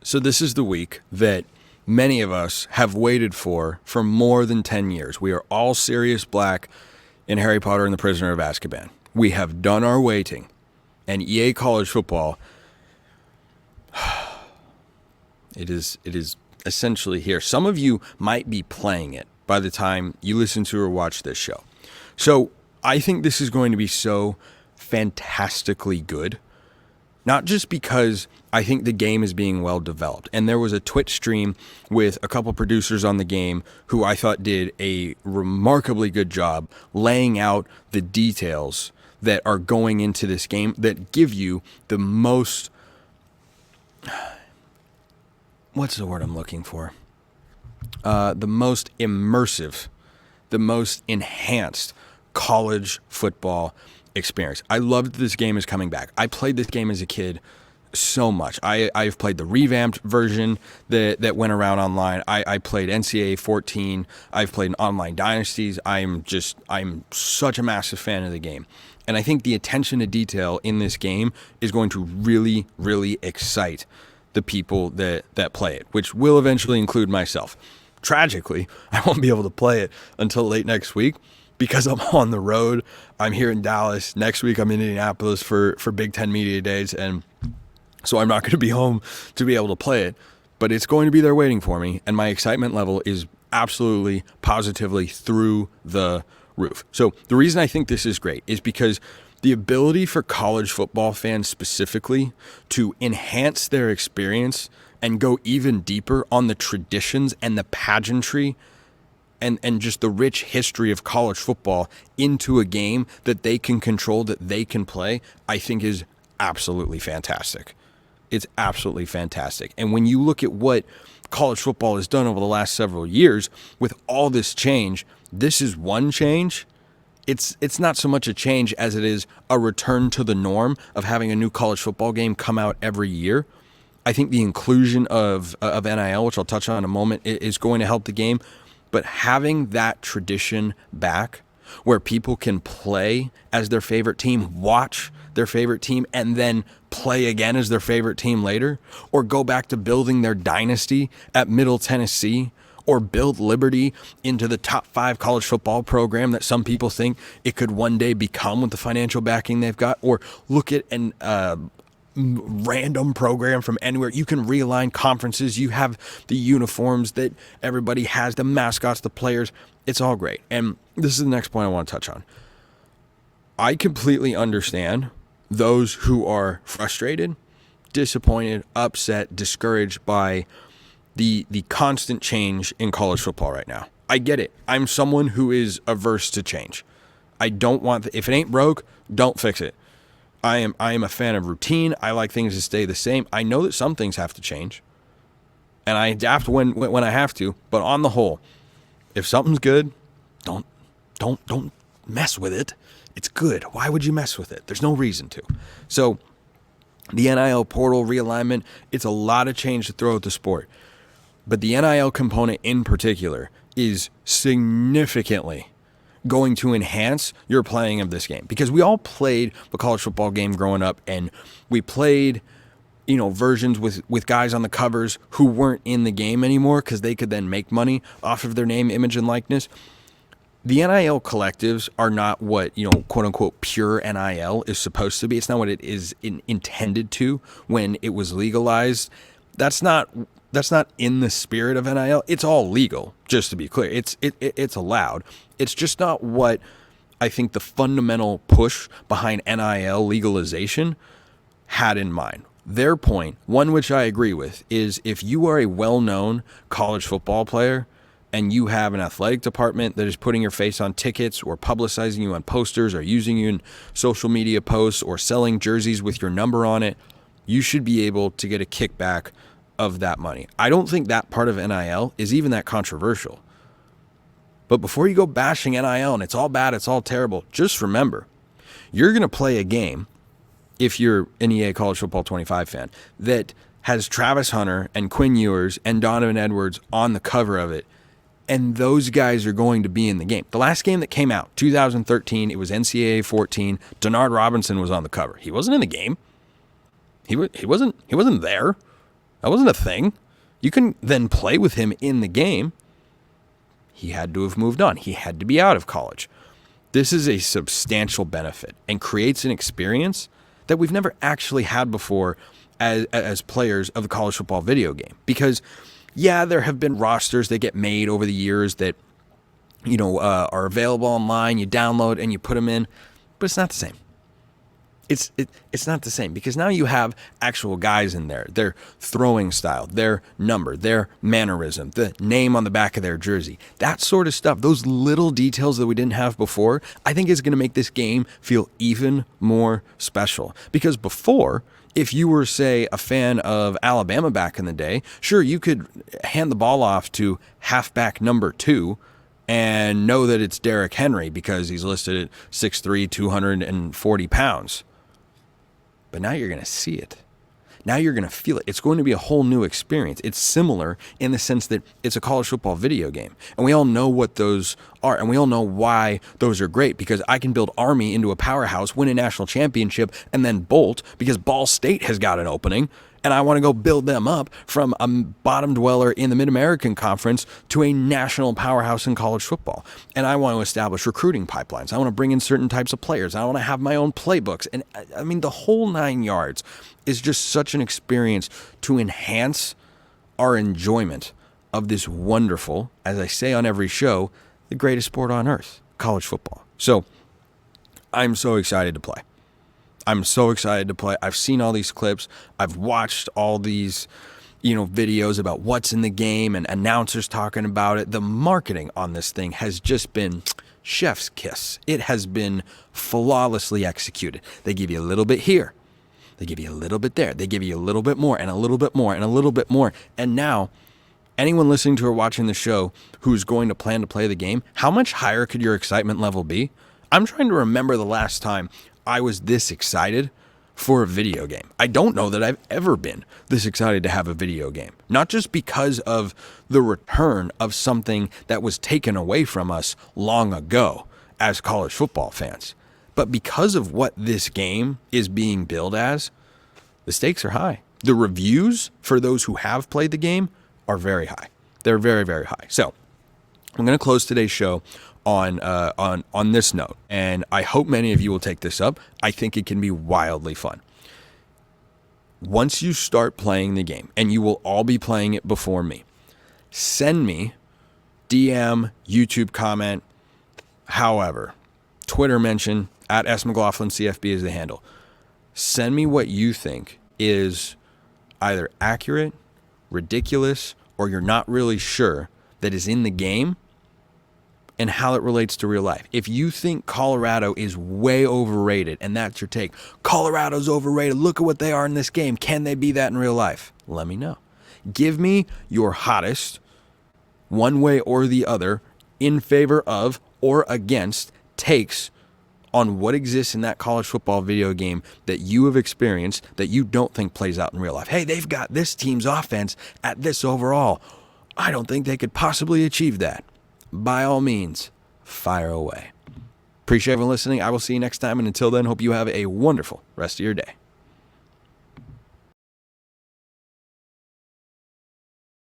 So this is the week that many of us have waited for more than 10 years. We are all Sirius Black in Harry Potter and the Prisoner of Azkaban. We have done our waiting. And EA College Football, it is essentially here. Some of you might be playing it by the time you listen to or watch this show. So I think this is going to be so fantastically good. Not just because I think the game is being well developed. And there was a Twitch stream with a couple producers on the game who I thought did a remarkably good job laying out the details that are going into this game that give you the most, what's the word I'm looking for? The most immersive, the most enhanced college football experience. I loved this game is coming back. I played this game as a kid so much. I've played the revamped version that went around online. I played NCAA 14. I've played Online Dynasties. I'm such a massive fan of the game. And I think the attention to detail in this game is going to really, really excite the people that play it, which will eventually include myself. Tragically, I won't be able to play it until late next week because I'm on the road. I'm here in Dallas. Next week, I'm in Indianapolis for Big Ten Media Days, and so I'm not going to be home to be able to play it. But it's going to be there waiting for me, and my excitement level is absolutely, positively through the roof. So the reason I think this is great is because the ability for college football fans specifically to enhance their experience and go even deeper on the traditions and the pageantry and just the rich history of college football into a game that they can control, that they can play, I think is absolutely fantastic. It's absolutely fantastic. And when you look at what college football has done over the last several years with all this change, this is one change. It's not so much a change as it is a return to the norm of having a new college football game come out every year. I think the inclusion of NIL, which I'll touch on in a moment, is going to help the game. But having that tradition back where people can play as their favorite team, watch their favorite team, and then play again as their favorite team later, or go back to building their dynasty at Middle Tennessee, or build Liberty into the top 5 college football program that some people think it could one day become with the financial backing they've got, or look at an random program from anywhere. You can realign conferences. You have the uniforms that everybody has, the mascots, the players. It's all great. And this is the next point I want to touch on. I completely understand those who are frustrated, disappointed, upset, discouraged by the constant change in college football right now. I get it. I'm someone who is averse to change. I don't want, if it ain't broke, don't fix it. I am a fan of routine. I like things to stay the same. I know that some things have to change, and I adapt when I have to. But on the whole, if something's good, don't mess with it. It's good. Why would you mess with it? There's no reason to. So the NIL portal realignment, it's a lot of change to throw at the sport. But the NIL component in particular is significantly going to enhance your playing of this game, because we all played the college football game growing up, and we played, versions with guys on the covers who weren't in the game anymore because they could then make money off of their name, image, and likeness. The NIL collectives are not what, quote unquote, pure NIL is supposed to be. It's not what it is intended to when it was legalized. That's not in the spirit of NIL. It's all legal, just to be clear. It's allowed. It's just not what I think the fundamental push behind NIL legalization had in mind. Their point, one which I agree with, is if you are a well-known college football player and you have an athletic department that is putting your face on tickets or publicizing you on posters or using you in social media posts or selling jerseys with your number on it, you should be able to get a kickback of that money. I don't think that part of NIL is even that controversial. But before you go bashing NIL and it's all bad, it's all terrible, just remember, you're going to play a game, if you're an EA College Football 25 fan, that has Travis Hunter and Quinn Ewers and Donovan Edwards on the cover of it, and those guys are going to be in the game. The last game that came out, 2013, it was NCAA 14. Denard Robinson was on the cover. He wasn't in the game. He wasn't there. That wasn't a thing. You couldn't then play with him in the game. He had to have moved on. He had to be out of college. This is a substantial benefit and creates an experience that we've never actually had before as players of the college football video game. Because, yeah, there have been rosters that get made over the years that, are available online. You download and you put them in, but it's not the same. It's not the same because now you have actual guys in there, their throwing style, their number, their mannerism, the name on the back of their jersey, that sort of stuff. Those little details that we didn't have before, I think is going to make this game feel even more special. Because before, if you were, say, a fan of Alabama back in the day, sure, you could hand the ball off to halfback number 2 and know that it's Derrick Henry because he's listed at 6'3", 240 pounds. But now you're going to see it. Now you're going to feel it. It's going to be a whole new experience. It's similar in the sense that it's a college football video game. And we all know what those are. And we all know why those are great. Because I can build Army into a powerhouse, win a national championship, and then bolt because Ball State has got an opening. And I want to go build them up from a bottom dweller in the Mid-American Conference to a national powerhouse in college football. And I want to establish recruiting pipelines. I want to bring in certain types of players. I want to have my own playbooks. And I mean, the whole 9 yards is just such an experience to enhance our enjoyment of this wonderful, as I say on every show, the greatest sport on earth, college football. So I'm so excited to play. I'm so excited to play. I've seen all these clips. I've watched all these, videos about what's in the game and announcers talking about it. The marketing on this thing has just been chef's kiss. It has been flawlessly executed. They give you a little bit here. They give you a little bit there. They give you a little bit more and a little bit more and a little bit more. And now, anyone listening to or watching the show who's going to plan to play the game, how much higher could your excitement level be? I'm trying to remember the last time I was this excited for a video game. I don't know that I've ever been this excited to have a video game. Not just because of the return of something that was taken away from us long ago as college football fans, but because of what this game is being billed as. The stakes are high. The reviews for those who have played the game are very high. They're very, very high. So I'm going to close today's show on this note, and I hope many of you will take this up. I think it can be wildly fun. Once you start playing the game, and you will all be playing it before me, send me DM, YouTube comment, however, Twitter mention, at @SMcLaughlinCFB is the handle. Send me what you think is either accurate, ridiculous, or you're not really sure that is in the game, and how it relates to real life. If you think Colorado is way overrated, and that's your take, Colorado's overrated, look at what they are in this game, can they be that in real life? Let me know. Give me your hottest, one way or the other, in favor of or against takes on what exists in that college football video game that you have experienced that you don't think plays out in real life. Hey, they've got this team's offense at this overall. I don't think they could possibly achieve that. By all means, fire away. Appreciate everyone listening. I will see you next time. And until then, hope you have a wonderful rest of your day.